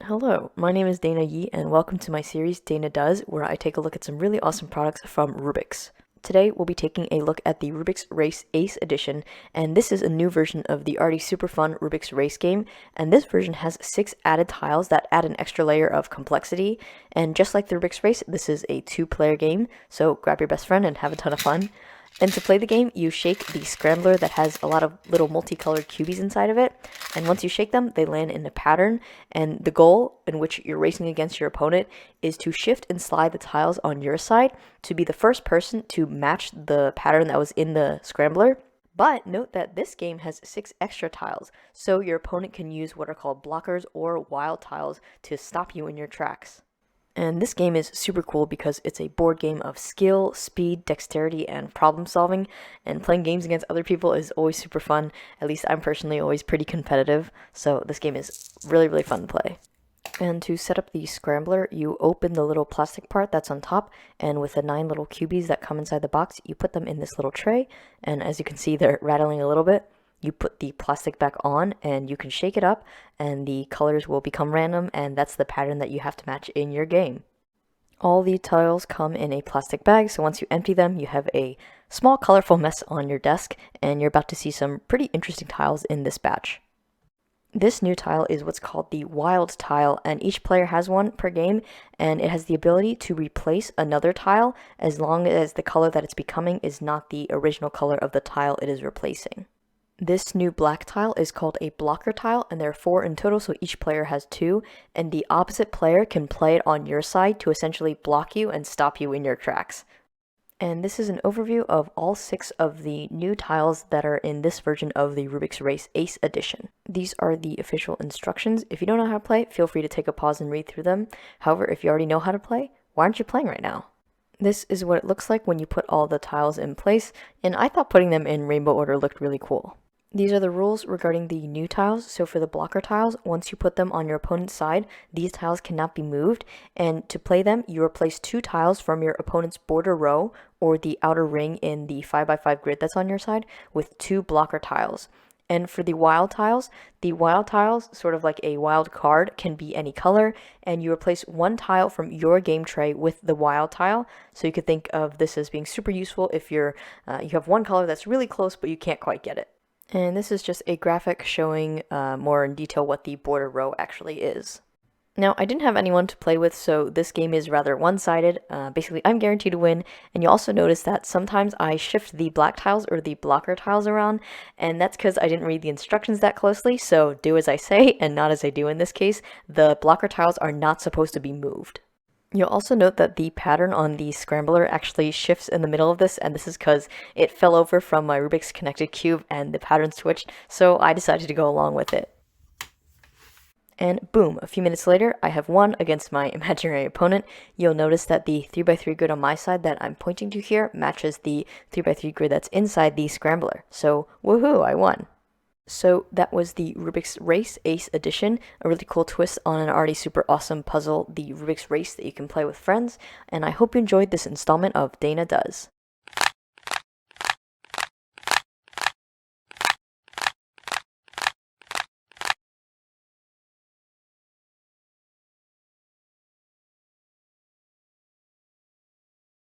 Hello, my name is Dana Yee, and welcome to my series Dana Does, where I take a look at some really awesome products from Rubik's. Today, we'll be taking a look at the Rubik's Race Ace Edition, and this is a new version of the already super fun Rubik's Race game, and this version has 6 added tiles that add an extra layer of complexity, and just like the Rubik's Race, this is a 2-player game, so grab your best friend and have a ton of fun. And to play the game, you shake the scrambler that has a lot of little multicolored cubies inside of it, and once you shake them, they land in a pattern, and the goal in which you're racing against your opponent is to shift and slide the tiles on your side to be the first person to match the pattern that was in the scrambler. But note that this game has 6 extra tiles, so your opponent can use what are called blockers or wild tiles to stop you in your tracks. And this game is super cool because it's a board game of skill, speed, dexterity, and problem solving, and playing games against other people is always super fun. At least I'm personally always pretty competitive, so this game is really fun to play. And to set up the scrambler, you open the little plastic part that's on top, and with the 9 little cubies that come inside the box, you put them in this little tray, and as you can see, they're rattling a little bit. You put the plastic back on and you can shake it up and the colors will become random, and that's the pattern that you have to match in your game. All the tiles come in a plastic bag, so once you empty them, you have a small colorful mess on your desk, and you're about to see some pretty interesting tiles in this batch. This new tile is what's called the wild tile, and each player has one per game, and it has the ability to replace another tile as long as the color that it's becoming is not the original color of the tile it is replacing. This new black tile is called a blocker tile, and there are 4 in total, so each player has 2, and the opposite player can play it on your side to essentially block you and stop you in your tracks. And this is an overview of all 6 of the new tiles that are in this version of the Rubik's Race Ace Edition. These are the official instructions. If you don't know how to play, feel free to take a pause and read through them. However, if you already know how to play, why aren't you playing right now? This is what it looks like when you put all the tiles in place, and I thought putting them in rainbow order looked really cool. These are the rules regarding the new tiles. So for the blocker tiles, once you put them on your opponent's side, these tiles cannot be moved, and to play them, you replace 2 tiles from your opponent's border row or the outer ring in the 5x5 grid that's on your side with 2 blocker tiles. And for the wild tiles, sort of like a wild card, can be any color, and you replace 1 tile from your game tray with the wild tile. So you could think of this as being super useful if you have one color that's really close but you can't quite get it. And this is just a graphic showing more in detail what the border row actually is. Now, I didn't have anyone to play with, so this game is rather one-sided. Basically, I'm guaranteed to win, and you'll also notice that sometimes I shift the black tiles or the blocker tiles around, and that's because I didn't read the instructions that closely, so do as I say and not as I do in this case. The blocker tiles are not supposed to be moved. You'll also note that the pattern on the scrambler actually shifts in the middle of this, and this is because it fell over from my Rubik's connected cube and the pattern switched, so I decided to go along with it. And boom, a few minutes later, I have won against my imaginary opponent. You'll notice that the 3x3 grid on my side that I'm pointing to here matches the 3x3 grid that's inside the scrambler. So woohoo, I won. So that was the Rubik's Race Ace Edition, a really cool twist on an already super awesome puzzle, the Rubik's Race, that you can play with friends, and I hope you enjoyed this installment of Dana Does.